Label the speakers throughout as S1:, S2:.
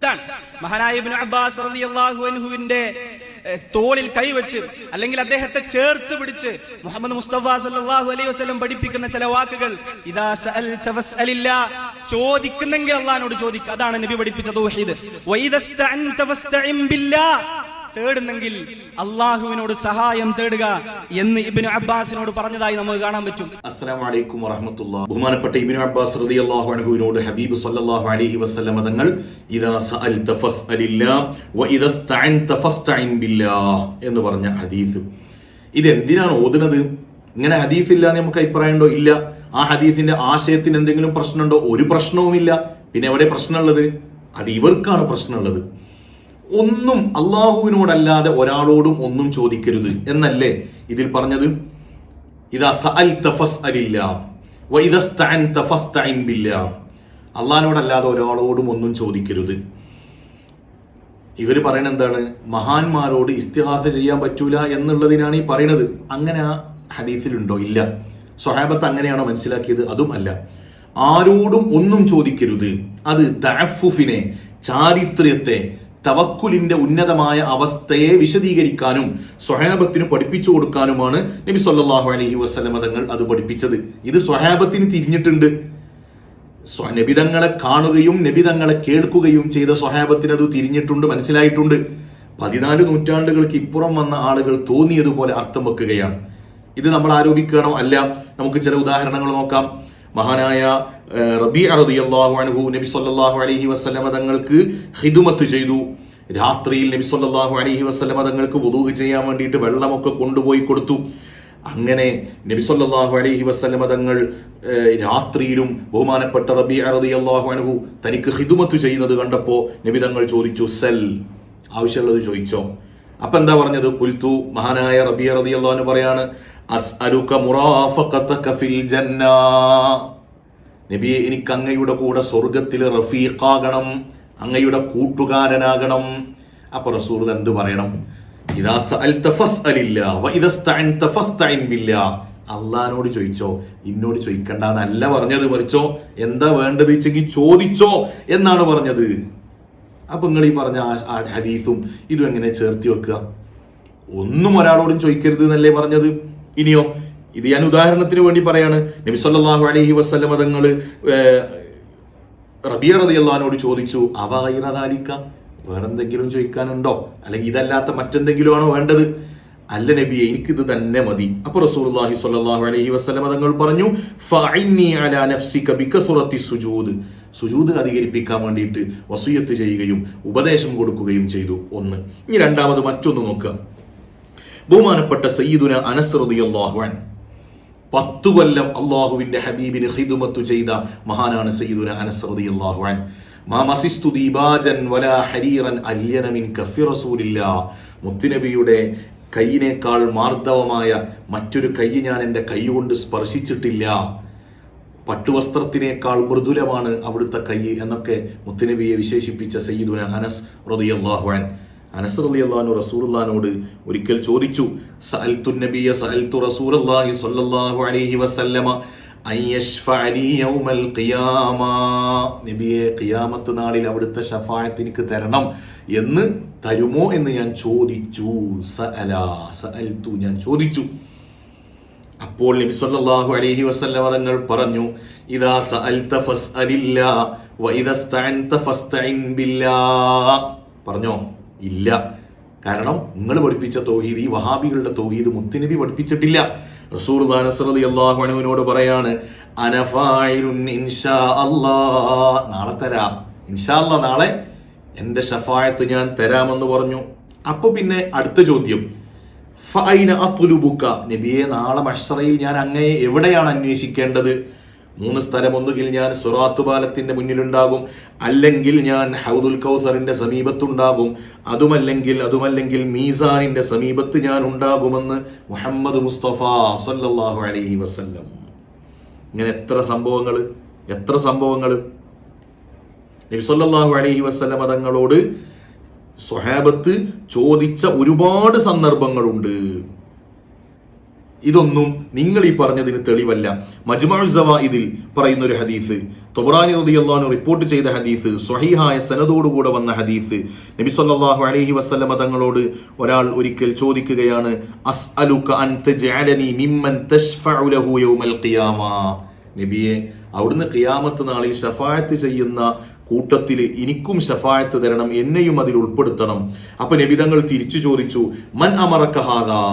S1: മഹാനായ Ibn Abbas റളിയല്ലാഹു അൻഹുവിന്റെ തോളിൽ കൈവച്ച് അല്ലെങ്കിൽ അദ്ദേഹത്തെ ചേർത്ത് പിടിച്ച് മുഹമ്മദ് മുസ്തഫ സല്ലല്ലാഹു അലൈഹി വസല്ലം പഠിപ്പിക്കുന്ന ചില വാക്കുകൾ, ഇദാ സഅൽത ഫസ്അലില്ലാ, ചോദിക്കുന്നെങ്കിൽ അല്ലാഹുവിനോട് ചോദിക്കുക. അതാണ് നബി പഠിപ്പിച്ച തൗഹീദ്. വഇദസ്തഅൻത ഫസ്തഇൻ ബില്ലാഹ്, തേടുന്നെങ്കിൽ അള്ളാഹുവിനോട് സഹായം തേടുക എന്ന് ഇബ്നു അബ്ബാസിനോട് പറഞ്ഞതായി നമുക്ക് കാണാൻ പറ്റും.
S2: അസ്സലാമു അലൈക്കും വറഹ്മത്തുള്ളാഹി. ബഹുമാനപ്പെട്ട ഇബ്നു അബ്ബാസ് റളിയല്ലാഹു അൻഹുവിനോട് ഹബീബ് സല്ലല്ലാഹു അലൈഹി വസല്ലം തങ്ങൾ ഇദാ സഅൽത ഫസ്അലില്ലാഹ് വഇദസ്തഅൻത ഫസ്തഇൻ ബില്ലാഹ് എന്ന് പറഞ്ഞ ഹദീസ്. ഇതെന്തിനാണ് ഓതുന്നത്? ഇങ്ങനെ ഹദീസ് ഇല്ല എന്ന് നമുക്ക് അഭിപ്രായമുണ്ടോ? ഇല്ല. ആ ഹദീസിന്റെ ആശയത്തിന് എന്തെങ്കിലും പ്രശ്നമുണ്ടോ? ഒരു പ്രശ്നവുമില്ല. പിന്നെ എവിടെ പ്രശ്നമുള്ളത്? അത് ഇവർക്കാണ് പ്രശ്നമുള്ളത്. ഒന്നും അള്ളാഹുവിനോടല്ലാതെ ഒരാളോടും ഒന്നും ചോദിക്കരുത് എന്നല്ലേ ഇതിൽ പറഞ്ഞത്? ഇദാ സഅൽത ഫസ്അലില്ലാഹ് വഇദസ്തഅൻത ഫസ്തഇൻ ബില്ലാഹ്, അള്ളാഹിനോടല്ലാതെ ഒരാളോടും ഒന്നും ചോദിക്കരുത്. ഇവർ പറയുന്നത് എന്താണ്? മഹാന്മാരോട് ഇസ്തിഗാസ ചെയ്യാൻ പറ്റൂല എന്നുള്ളതിനാണ് ഈ പറയുന്നത്. അങ്ങനെ ആ ഹദീസിലുണ്ടോ? ഇല്ല. സ്വഹാബത്ത് അങ്ങനെയാണോ മനസ്സിലാക്കിയത്? അതും അല്ല. ആരോടും ഒന്നും ചോദിക്കരുത്. അത് തഅഫുഫിനെ, ചാരിത്ര്യത്തെ, തവക്കുലിന്റെ ഉന്നതമായ അവസ്ഥയെ വിശദീകരിക്കാനും സ്വഹാബത്തിന് പഠിപ്പിച്ചു കൊടുക്കാനുമാണ് നബി സല്ലല്ലാഹു അലൈഹി വസല്ലം തങ്ങൾ അത് പഠിപ്പിച്ചത്. ഇത് സ്വഹാബത്തിന് തിരിഞ്ഞിട്ടുണ്ട്. നബിതങ്ങളെ കാണുകയും നബിതങ്ങളെ കേൾക്കുകയും ചെയ്ത സ്വഹാബത്തിന് അത് തിരിഞ്ഞിട്ടുണ്ട്, മനസ്സിലായിട്ടുണ്ട്. 14 നൂറ്റാണ്ടുകൾക്ക് ഇപ്പുറം വന്ന ആളുകൾ തോന്നിയതുപോലെ അർത്ഥം വെക്കുകയാണ്. ഇത് നമ്മൾ ആരോപിക്കുകയാണോ? അല്ല. നമുക്ക് ചില ഉദാഹരണങ്ങൾ നോക്കാം. മഹാനായ റബീഅ റളിയല്ലാഹു അൻഹു നബി സല്ലല്ലാഹു അലൈഹി വസല്ലം തങ്ങൾക്ക് ഖിദ്മത്ത് ചെയ്തു. രാത്രിയിൽ നബി സല്ലല്ലാഹു അലൈഹി വസല്ലം തങ്ങൾക്ക് വുദൂ ചെയ്യാൻ വേണ്ടിയിട്ട് വെള്ളമൊക്കെ കൊണ്ടുപോയി കൊടുത്തു. അങ്ങനെ നബി സല്ലല്ലാഹു അലൈഹി വസല്ലം തങ്ങൾ രാത്രിയിലും ബഹുമാനപ്പെട്ട റബീഅ റളിയല്ലാഹു അൻഹു തനിക്ക് ഖിദ്മത്ത് ചെയ്യുന്നത് കണ്ടപ്പോൾ നബി തങ്ങൾ ചോദിച്ചു, സൽ, ആവശ്യമുള്ളത് ചോദിച്ചോ. അപ്പൊ എന്താ പറഞ്ഞത്? ഖുൽതു, മഹാനായ റബീഅ റളിയല്ലാഹു അൻഹു പറയാണ്, അസ്അലുക മുറാഫഖതക ഫിൽ ജന്ന, നബിയെ എനിക്ക് അങ്ങയുടെ കൂടെ സ്വർഗ്ഗത്തിൽ റഫീഖാകണം, അങ്ങയുടെ കൂട്ടുകാരനാകണം. അപ്പൊ റസൂൽ എന്ത് പറയണം? ഇദാ സഅൽത ഫസ്അലില്ലാഹ് വഇദസ്തഅൻത ഫസ്തഇൻ ബില്ലാഹ്, അല്ലാഹുവിനോട് ചോദിച്ചോ, ഇന്നോട് ചോദിക്കണ്ടെന്നല്ല പറഞ്ഞത്. മറിച്ചോ എന്താ വേണ്ടത് വെച്ചെങ്കിൽ ചോദിച്ചോ എന്നാണ് പറഞ്ഞത്. അപ്പൊ നിങ്ങൾ ഈ പറഞ്ഞ ആ ഹദീസും ഇതും എങ്ങനെ ചേർത്തി വെക്കുക? ഒന്നും ഒരാളോടും ചോദിക്കരുത് എന്നല്ലേ പറഞ്ഞത്. ഇനിയോ, ഇത് ഞാൻ ഉദാഹരണത്തിന് വേണ്ടി പറയാണ്. നബി സല്ലല്ലാഹു അലൈഹി വസല്ലം തങ്ങൾ റബീഅ റളിയല്ലാഹു അൻഹു ചോദിച്ചു, അവ ഗൈറ ദാലിക, വേറെന്തെങ്കിലും ചോദിക്കാനുണ്ടോ? അല്ലെങ്കിൽ ഇതല്ലാത്ത മറ്റെന്തെങ്കിലും ആണോ വേണ്ടത്? അല്ല നബിയെ, എനിക്കിത് തന്നെ മതി. അപ്പൊ റസൂലുള്ളാഹി സ്വല്ലല്ലാഹു അലൈഹി വസല്ലം തങ്ങൾ പറഞ്ഞു, ഫഇന്നി അലാ നഫ്സിക ബികസ്റത്തി സുജൂദ്, സുജൂദ് അധികരിപ്പിക്കാൻ വേണ്ടിയിട്ട് വസിയത്ത് ചെയ്യുകയും ഉപദേശം കൊടുക്കുകയും ചെയ്തു. ഒന്ന്. ഇനി രണ്ടാമത് മറ്റൊന്ന് നോക്കുക. ബഹുമാനപ്പെട്ട സയ്യിദുന അനസ് റളിയല്ലാഹു അൻഹു 10 കൊല്ലം അള്ളാഹുവിന്റെ ഹബീബിന് ഖിദ്മത്ത് ചെയ്ത മഹാനാണ് സയ്യിദുന അനസ് റളിയല്ലാഹു അൻഹു. മാ മസിസ്തു ദീബാജൻ വലാ ഹരീറൻ അല്യന മിൻ കഫി റസൂലില്ലാഹ്, മുത്തുനബിയുടെ കൈയിനേക്കാൾ മാർദ്ദവമായ മറ്റൊരു കൈ ഞാൻ എൻ്റെ കൈ കൊണ്ട് സ്പർശിച്ചിട്ടില്ല, പട്ടുവസ്ത്രത്തിനേക്കാൾ മൃദുലമാണ് അവിടുത്തെ കൈ എന്നൊക്കെ മുത്തുനബിയെ വിശേഷിപ്പിച്ച സയ്യിദുന അനസ് റളിയല്ലാഹു അൻഹു. അനസ് റളിയല്ലാഹു അൻഹു റസൂലുള്ളാഹിനോട് ഒരിക്കൽ ചോദിച്ചു, സഅൽതു നബിയ സഅൽതു റസൂലുള്ളാഹി സ്വല്ലല്ലാഹു അലൈഹി വസല്ലമ അൻ യശ്ഫഅലി യൗമൽ ഖിയാമ, നബിയെ ഖിയാമത്ത് നാളിൽ അവിടുത്തെ ശഫാഅത്ത് എനിക്ക് തരണം എന്ന് തരുമോ എന്ന് ഞാൻ ചോദിച്ചു. സഅൽതു, ഞാൻ ചോദിച്ചു. അപ്പോൾ നബി സല്ലല്ലാഹു അലൈഹി വസല്ലം തങ്ങൾ പറഞ്ഞു, ഇദാ സഅൽത ഫസ്അലില്ലാഹ് വഇദസ്തഅൻത ഫസ്തഇൻ ബില്ലാഹ്. പറഞ്ഞോ? ഇല്ല. കാരണം നിങ്ങൾ പഠിപ്പിച്ച തൗഹീദ്, ഈ വഹാബികളുടെ തൗഹീദ് മുത്തുനബി പഠിപ്പിച്ചിട്ടില്ല. റസൂലുള്ളാഹി സ്വല്ലല്ലാഹു അലൈഹി വസല്ലം പറയാണ്, അന ഫായിലുൻ ഇൻഷാ അല്ലാഹ്, നാളെ തരാം, ഇൻഷാ അല്ലാഹ് നാളെ എൻ്റെ ശഫാഅത്ത് ഞാൻ തരാമെന്ന് പറഞ്ഞു. അപ്പൊ പിന്നെ അടുത്ത ചോദ്യം, ഫഅൈന അത്ലുബുക, നബിയെ നാളെ മഹ്ശറയിൽ ഞാൻ അങ്ങയെ എവിടെയാണ് അന്വേഷിക്കേണ്ടത്? 3 സ്ഥലം. ഒന്നുകിൽ ഞാൻ സിറാത്ത് പാലത്തിന്റെ മുന്നിലുണ്ടാകും, അല്ലെങ്കിൽ ഞാൻ ഹൗദുൽ കൗസറിന്റെ സമീപത്തുണ്ടാകും, അതുമല്ലെങ്കിൽ മീസാനിന്റെ സമീപത്ത് ഞാൻ ഉണ്ടാകുമെന്ന് മുഹമ്മദ് മുസ്തഫ സല്ലല്ലാഹു അലൈഹി വസല്ലം. ഇങ്ങനെ എത്ര സംഭവങ്ങൾ നബി സല്ലല്ലാഹു അലൈഹി വസല്ലം തങ്ങളോട് സ്വഹാബത്ത് ചോദിച്ച ഒരുപാട് സന്ദർഭങ്ങളുണ്ട്. ഇതൊന്നും നിങ്ങൾ ഈ പറഞ്ഞതിന് തെളിവല്ല. മജ്മുഉ സവാഇദിൽ പറയുന്ന ഒരു ഹദീസ്, തൊബറാനി റളിയല്ലാഹു അൻഹു റിപ്പോർട്ട് ചെയ്ത ഹദീസ്, സ്വഹീഹായ സനദോടുകൂടെ വന്ന ഹദീസ്. നബി സല്ലല്ലാഹു അലൈഹി വസല്ലമ തങ്ങളോട് ഒരാൾ ഒരിക്കൽ ചോദിക്കുകയാണ്, അസ്അലുക അൻ തജ്അലനി മിമ്മൻ തശ്ഫഉ ലഹു യൗമൽ ഖിയാമ. നബിയെ, അവിടുന്ന് ഖിയാമത്ത് നാളിൽ ശഫാഅത്ത് ചെയ്യുന്ന കൂട്ടത്തിൽ എനിക്കും ശഫാഅത്ത് തരണം, എന്നെയും അതിൽ ഉൾപ്പെടുത്തണം. അപ്പൊ നബി തങ്ങൾ തിരിച്ചു ചോദിച്ചു, മൻ അമറക ഹാദാ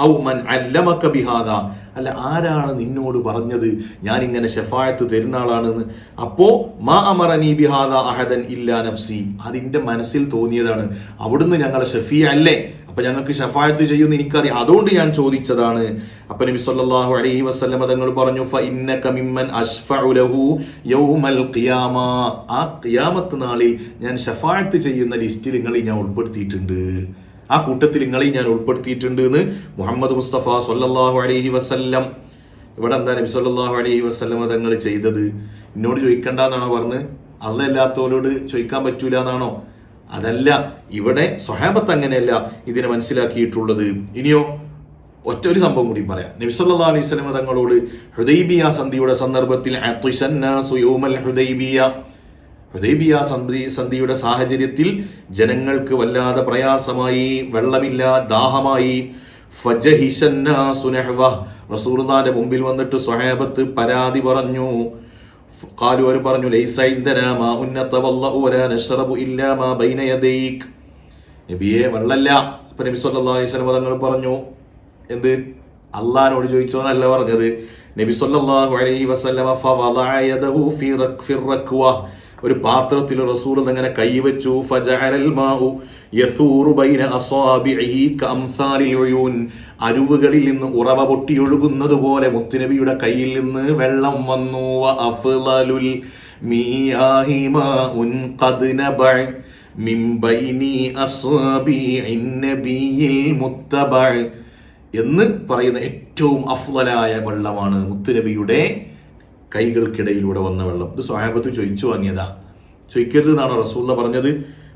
S2: ഔ മൻ അല്ലമക ബിഹാദാ, അല്ല ആരാണ് നിന്നോട് പറഞ്ഞത് ഞാൻ ഇങ്ങനെ ശഫാഅത്ത് തരുന്ന ആളാണെന്ന്? അപ്പോ മാ അമറനി ബിഹാദാ അഹദൻ ഇല്ലാ നഫ്സി, അതിന്റെ മനസ്സിൽ തോന്നിയതാണ്. അവിടുന്ന് ഞങ്ങളെ ഷഫീ അല്ലേ, അപ്പൊ ഞങ്ങൾക്ക് ശഫാഅത്ത് ചെയ്യുമെന്ന് എനിക്കറിയാം, അതുകൊണ്ട് ഞാൻ ചോദിച്ചതാണ്. അപ്പൊ നബി സല്ലല്ലാഹു അലൈഹി വസല്ലം തങ്ങൾ പറഞ്ഞു, ഫഇന്നക മിമ്മൻ അശ്ഫഉ ലഹു യൗമൽ ഖിയാമ, ആ ഖിയാമത്ത് നാളിൽ ഞാൻ ശഫാഅത്ത് ചെയ്യുന്ന ലിസ്റ്റിൽ നിങ്ങളെ ഞാൻ ഉൾപ്പെടുത്തിയിട്ടുണ്ട്, ആ കൂട്ടത്തിൽ നിങ്ങളെ ഞാൻ ഉൾപ്പെടുത്തിയിട്ടുണ്ട് എന്ന് മുഹമ്മദ് മുസ്തഫ സല്ലല്ലാഹു അലൈഹി വസല്ലം. ഇവിടെ എന്താ നബി സല്ലല്ലാഹു അലൈഹി വസല്ലം തങ്ങൾ ചെയ്തത്? എന്നോട് ചോദിക്കണ്ടെന്നാണോ പറഞ്ഞത്? അല്ലാഹ് അല്ലാത്തവരോട് ചോദിക്കാൻ പറ്റൂല എന്നാണോ? അതല്ല, ഇവിടെ സ്വഹാബത്ത് അങ്ങനെയല്ല ഇതിനെ മനസ്സിലാക്കിയിട്ടുള്ളത്. ഇനിയോ ഒറ്റൊരു സംഭവം കൂടി പറയാം. നബി സല്ലല്ലാഹു അലൈഹി വസല്ലം തങ്ങളോട് ഹുദൈബിയ സന്ധിയുടെ സന്ദർഭത്തിൽ അത്വിശന്നാസു യൗമൽ ഹുദൈബിയ സന്ധിയുടെ സാഹചര്യത്തിൽ ജനങ്ങൾക്ക് വല്ലാതെ പ്രയാസമായി, വെള്ളമില്ല, ദാഹമായി. ഫജഹിശന്നാസു നഹ്വഹ്, റസൂലുള്ളാഹിന്റെ മുമ്പിൽ വന്നിട്ട് സ്വഹാബത്ത് പരാതി പറഞ്ഞു. ഖാലു, അവർ പറഞ്ഞു, ലൈസ ഇൻദനാ മാഉൻ നതവല്ലഉ വലാ നശ്റബു ഇല്ലാ മാ ബൈന യദൈക്. നബിയെ, വെള്ളമില്ല. അപ്പൊ നബി സല്ലല്ലാഹു അലൈഹി വസല്ലം തങ്ങൾ പറഞ്ഞു, എന്ത്? അല്ലാഹുവോട് ചോദിച്ചോന്നല്ല പറഞ്ഞത്. നബി സല്ലല്ലാഹു അലൈഹി വസല്ലം ഫവളഅ യദഹു ഫി റക്വ, ഒരു പാത്രത്തിൽ റസൂൽ അങ്ങനെ കൈവച്ചു. ഫജഅലൽ മാഉ യഥൂറു ബൈന അസാബിഇഹി കഅംസാലിൽ ഉയൂൻ, അരുവുകളിൽ നിന്ന് ഉറവ പൊട്ടിയൊഴുകുന്നത് പോലെ മുത്തുനബിയുടെ കയ്യിൽ നിന്ന് വെള്ളം വന്നു. വഅഫ്ളലുൽ മിയാഹി മാഉൻ ഖദ് നബഅ മിൻ ബൈനി അസ്വാബിഇൻ നബിയിൽ മുത്തബഅ എന്ന് പറയുന്ന ഏറ്റവും അഫ്ളലായ വെള്ളമാണ് മുത്തുനബിയുടെ കൈകൾക്കിടയിലൂടെ വന്ന വെള്ളം. ഇത് സ്വഹാബത്ത് ചോദിച്ചു വാങ്ങിയതാ, ചോദിക്കരുതെന്നാണോ റസൂലുള്ളാഹി പറഞ്ഞത്?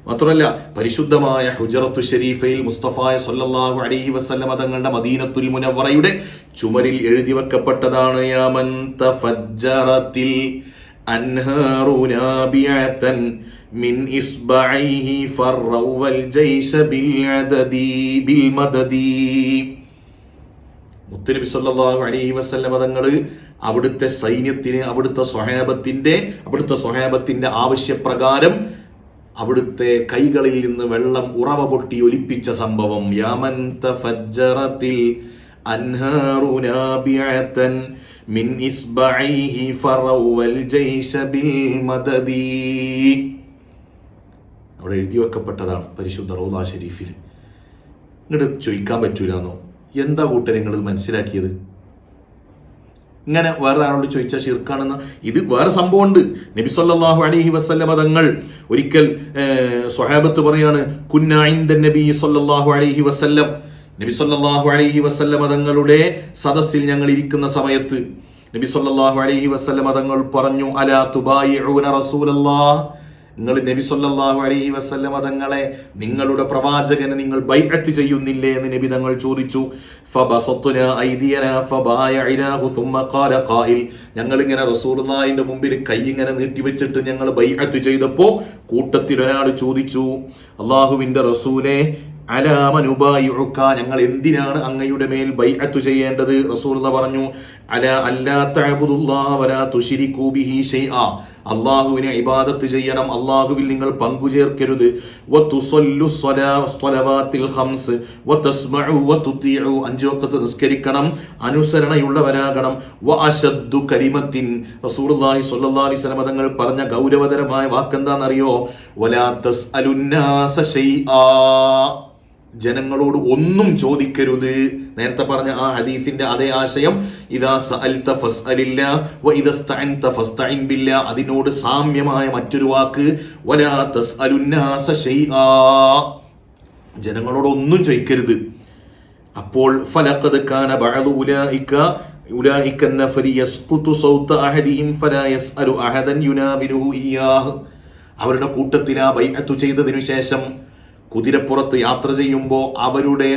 S2: മാത്രമല്ല, പരിശുദ്ധമായ ഹുജറത്തു ഷരീഫയിൽ മുസ്തഫായ സല്ലല്ലാഹു അലൈഹി വസല്ലം തങ്ങളുടെ മദീനത്തുൽ മുനവ്വറയുടെ ചുമരിൽ എഴുതി വെക്കപ്പെട്ടതാണ്, യാ മൻ തഫജ്ജറത്തിൽ അൻഹാറു നാബിഅതൻ മിൻ ഇസ്ബഇഹി ഫറവൽ ജൈശ ബിൽ മദദി. മുത്തുനബി സല്ലല്ലാഹു അലൈഹി വസല്ലം തങ്ങൾ അവിടുത്തെ സൈന്യത്തിന്, അവിടുത്തെ സ്വഹാബത്തിന്റെ ആവശ്യപ്രകാരം അവിടുത്തെ കൈകളിൽ നിന്ന് വെള്ളം ഉറവ പൊട്ടി ഒലിപ്പിച്ച സംഭവം. യാമൻ തഫജ്ജറത്തിൽ അൻഹാറു നാബിഅതൻ മിൻ ഇസ്ബഇഹി ഫറവൽ ജൈശ ബിൽ മദദി. അവിടെ എഴുതി വെക്കപ്പെട്ടതാണ് പരിശുദ്ധ റൗള ഷരീഫിൽ. ഇങ്ങോട്ട് ചോദിക്കാൻ പറ്റൂലെന്നോ? എന്താ കൂട്ടരെ നിങ്ങൾ മനസ്സിലാക്കിയത്? ഇങ്ങനെ വേറെ ആളോട് ചോദിച്ചാൽ ശിർക്കാണെന്ന്. ഇത് വേറെ സംഭവമുണ്ട്. നബി സല്ലല്ലാഹു അലൈഹി വസല്ലമ തങ്ങൾ ഒരിക്കൽ സ്വഹാബത്ത് പറയാണ്, കുന്നാ ഇൻദ നബി സല്ലല്ലാഹു അലൈഹി വസല്ലം, നബി സല്ലല്ലാഹു അലൈഹി വസല്ലമ തങ്ങളുടെ സദസ്സിൽ ഞങ്ങൾ ഇരിക്കുന്ന സമയത്ത് നബി സല്ലല്ലാഹു അലൈഹി വസല്ലമ തങ്ങൾ പറഞ്ഞു, അലാ തുബായിഊന റസൂലല്ലാഹ്, നിങ്ങൾ നബി സല്ലല്ലാഹു അലൈഹി വസല്ലം തങ്ങളെ, നിങ്ങളുടെ പ്രവാചകനെ നിങ്ങൾ ബൈഅത്ത് ചെയ്യുന്നില്ലേ എന്ന് നബി തങ്ങൾ ചോദിച്ചു. ഫബസത്നാ ഐദിയനാ ഫബായഅനാഹു സുമ്മ ഖാല ഖായിൽ, ഞങ്ങൾ ഇങ്ങനെ റസൂലുള്ളാഹിന്റെ മുമ്പിൽ കൈ ഇങ്ങനെ നീട്ടിവെച്ചിട്ട് ഞങ്ങൾ ബൈഅത്ത് ചെയ്തപ്പോൾ കൂട്ടത്തിൽ ഒരാൾ ചോദിച്ചു, അല്ലാഹുവിന്റെ റസൂലേ, അലാമനുബായിഉക, ഞങ്ങൾ എന്തിനാണ് അങ്ങയുടെ മേൽ ബൈഅത്ത് ചെയ്യേണ്ടത്? റസൂലുള്ളാഹി പറഞ്ഞു, അലാ അല്ലാ തഅബുദുല്ലാഹ വലാ തുശ്രികൂ ബിഹി ശൈആ, അല്ലാഹുവിനെ ഇബാദത്ത് ചെയ്യണം, അല്ലാഹുവിൽ നിങ്ങൾ പങ്കു ചേർക്കരുത്. വതുസല്ലു സ്വലവാത്തിൽ ഖംസ് വതസ്മഉ വതുതിഉ, 5 വഖത്ത് നിസ്കരിക്കണം, അനുസരണയുള്ളവരാകണം. വഅശദ്ദു കലിമത്തിൻ, റസൂലുള്ളാഹി സ്വല്ലല്ലാഹു അലൈഹി വസല്ലം തങ്ങൾ പറഞ്ഞ ഗൗരവതരമായ വാക്കെന്താണെന്നറിയോ? വലാ തസ്അലുന്നാസ ശൈആ, ജനങ്ങളോട് ഒന്നും ചോദിക്കരുത്. നേരത്തെ പറഞ്ഞ ആ ഹദീസിന്റെ അതേ ആശയം, ഇദാ സഅൽത ഫസ്അലില്ലാ വ ഇദാ സ്തഅൻത ഫസ്തഇൻ ബില്ലാ, അതിനോട് സാമ്യമായ മറ്റൊരു വാക്ക് വലാ തസ്അലുന്നാസ ശൈആ, ജനങ്ങളോട് ഒന്നും ചോദിക്കരുത്. അപ്പോൾ ഫലഖദ് കാന ബഅദു ഉലൈക നഫരി യസ്ഖുതു സൗത അഹദിഹിം ഫലാ യസ്അലു അഹദൻ യുനാബിലുഹു ഇയ്യാഹ്, അവരുടെ കൂട്ടത്തിൽ ആ ബൈഅത്ത് ചെയ്തതിനു ശേഷം കുതിരപ്പുറത്ത് യാത്ര ചെയ്യുമ്പോൾ അവരുടെ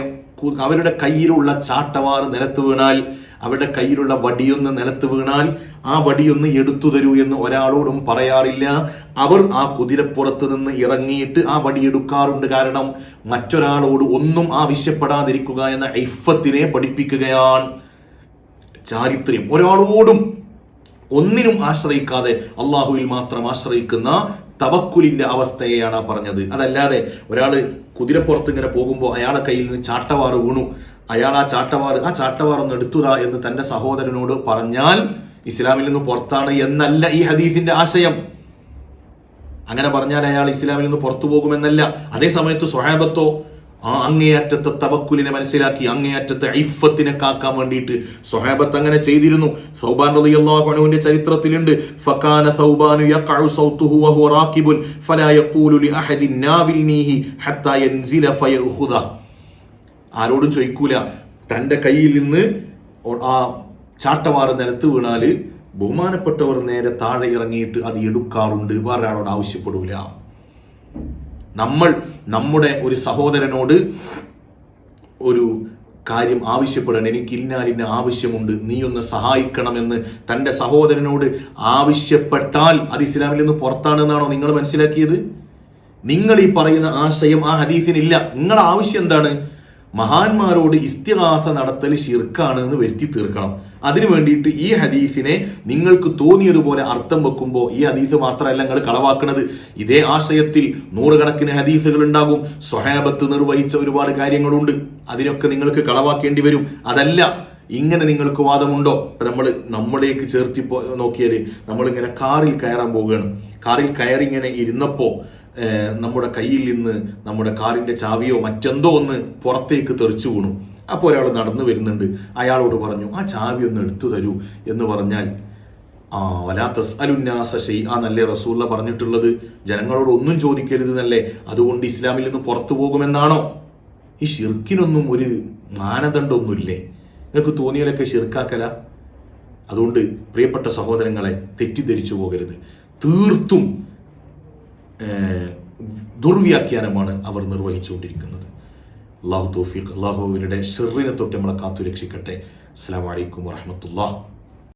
S2: അവരുടെ കയ്യിലുള്ള ചാട്ടവാറ് നിലത്ത് വീണാൽ, അവരുടെ കയ്യിലുള്ള വടിയൊന്ന് നിലത്ത് വീണാൽ ആ വടിയൊന്ന് എടുത്തു തരൂ എന്ന് ഒരാളോടും പറയാറില്ല. അവർ ആ കുതിരപ്പുറത്ത് നിന്ന് ഇറങ്ങിയിട്ട് ആ വടി എടുക്കാറുണ്ട്. കാരണം മറ്റൊരാളോട് ഒന്നും ആവശ്യപ്പെടാതിരിക്കുക എന്ന ഇഫ്ഫത്തിനെ പഠിപ്പിക്കുകയാണ് ചാരിത്രം. ഒരാളോടും ഒന്നിനും ആശ്രയിക്കാതെ അള്ളാഹുവിൽ മാത്രം ആശ്രയിക്കുന്ന തവക്കുലിന്റെ അവസ്ഥയെയാണ് പറഞ്ഞത്. അതല്ലാതെ ഒരാൾ കുതിരപ്പുറത്ത് ഇങ്ങനെ പോകുമ്പോൾ അയാളെ കയ്യിൽ നിന്ന് ചാട്ടവാറ് വീണു, അയാൾ ആ ചാട്ടവാർ ഒന്ന് എടുത്തുതാ എന്ന് തന്റെ സഹോദരനോട് പറഞ്ഞാൽ ഇസ്ലാമിൽ നിന്ന് പുറത്താണ് എന്നല്ല ഈ ഹദീസിന്റെ ആശയം. അങ്ങനെ പറഞ്ഞാൽ അയാൾ ഇസ്ലാമിൽ നിന്ന് പുറത്തു പോകുമെന്നല്ല. അതേ സമയത്ത് സ്വഹാബത്തോ ആ അങ്ങേയറ്റത്തെ തവക്കുലിനെ മനസ്സിലാക്കി അങ്ങേയറ്റത്തെ ഇഫ്ഫത്തിനെ കാക്കാൻ വേണ്ടിയിട്ട് സ്വഹാബത്ത് അങ്ങനെ ചെയ്തിരുന്നു. സൗബാൻ റളിയല്ലാഹു അൻഹുവിന്റെ ചരിത്രത്തിലുണ്ട്, ഫകാന സൗബാനു യഖഉ സൗതുഹു വഹുവ റാകിബുൻ ഫലാ യഖൂലു ലി അഹദിൻ നാവിൽനിഹി ഹത്താ യൻസില ഫയഖുദ. ആരോടും ചോദിക്കൂല. തൻ്റെ കയ്യിൽ നിന്ന് ആ ചാട്ടവാറ് നിലത്ത് വീണാല് ബഹുമാനപ്പെട്ടവർ നേരെ താഴെ ഇറങ്ങിയിട്ട് അത് എടുക്കാറുണ്ട്, വേറെ ആളോട് ആവശ്യപ്പെടൂല. നമ്മൾ നമ്മുടെ ഒരു സഹോദരനോട് ഒരു കാര്യം ആവശ്യപ്പെടണം, എനിക്ക് ഇന്നാലിന്ന ആവശ്യമുണ്ട്, നീ ഒന്ന് സഹായിക്കണമെന്ന് തൻ്റെ സഹോദരനോട് ആവശ്യപ്പെട്ടാൽ അത് ഇസ്ലാമിൽ നിന്ന് പുറത്താണെന്നാണോ നിങ്ങൾ മനസ്സിലാക്കിയത്? നിങ്ങൾ ഈ പറയുന്ന ആശയം ആ ഹദീസിനില്ല. നിങ്ങളുടെ ആവശ്യം എന്താണ്? മഹാന്മാരോട് ഇസ്തിഗാസ നടത്തൽ ശിർക്കാണ് എന്ന് വരുത്തി തീർക്കണം. അതിനു വേണ്ടിയിട്ട് ഈ ഹദീസിനെ നിങ്ങൾക്ക് തോന്നിയതുപോലെ അർത്ഥം വെക്കുമ്പോൾ ഈ ഹദീസ് മാത്രമല്ല നിങ്ങൾ കളവാക്കുന്നത്. ഇതേ ആശയത്തിൽ നൂറുകണക്കിന് ഹദീസുകൾ ഉണ്ടാകും. സ്വഹാബത്ത് നിർവഹിച്ച ഒരുപാട് കാര്യങ്ങളുണ്ട്, അതിനൊക്കെ നിങ്ങൾക്ക് കളവാക്കേണ്ടി വരും. അതല്ല, ഇങ്ങനെ നിങ്ങൾക്ക് വാദമുണ്ടോ? നമ്മളിലേക്ക് ചേർത്തി നോക്കിയാൽ നമ്മളിങ്ങനെ കാറിൽ കയറാൻ പോവുകയാണ്. കാറിൽ കയറി ഇങ്ങനെ ഇരുന്നപ്പോൾ നമ്മുടെ കയ്യിൽ നിന്ന് നമ്മുടെ കാറിന്റെ ചാവിയോ മറ്റെന്തോ ഒന്ന് പുറത്തേക്ക് തെറിച്ചു വീണു. അപ്പോൾ ഒരാൾ നടന്നു വരുന്നുണ്ട്, അയാളോട് പറഞ്ഞു ആ ചാവി ഒന്ന് എടുത്തു തരൂ എന്ന് പറഞ്ഞാൽ വലാ തസ്അലുന്നാസ ശൈഅ എന്നല്ലേ റസൂലുള്ള പറഞ്ഞിട്ടുള്ളത്? ജനങ്ങളോട് ഒന്നും ചോദിക്കരുത് എന്നല്ലേ? അതുകൊണ്ട് ഇസ്ലാമിൽ നിന്ന് പുറത്തു പോകുമെന്നാണോ? ഈ ഷിർക്കിനൊന്നും ഒരു മാനദണ്ഡമൊന്നുമില്ലേ? നിങ്ങൾക്ക് തോന്നിയാലൊക്കെ ഷിർക്കാക്കല. അതുകൊണ്ട് പ്രിയപ്പെട്ട സഹോദരങ്ങളെ, തെറ്റിദ്ധരിച്ചു പോകരുത്. തീർത്തും ദുർവ്യാഖ്യാനമാണ് അവർ നിർവഹിച്ചുകൊണ്ടിരിക്കുന്നത്. അല്ലാഹു തൗഫീഖ്, അല്ലാഹു അവരുടെ ശർറിനെ തൊട്ട് നമ്മളെ കാത്തു രക്ഷിക്കട്ടെ. അസ്സലാമു അലൈക്കും വറഹ്മത്തുള്ളാഹി.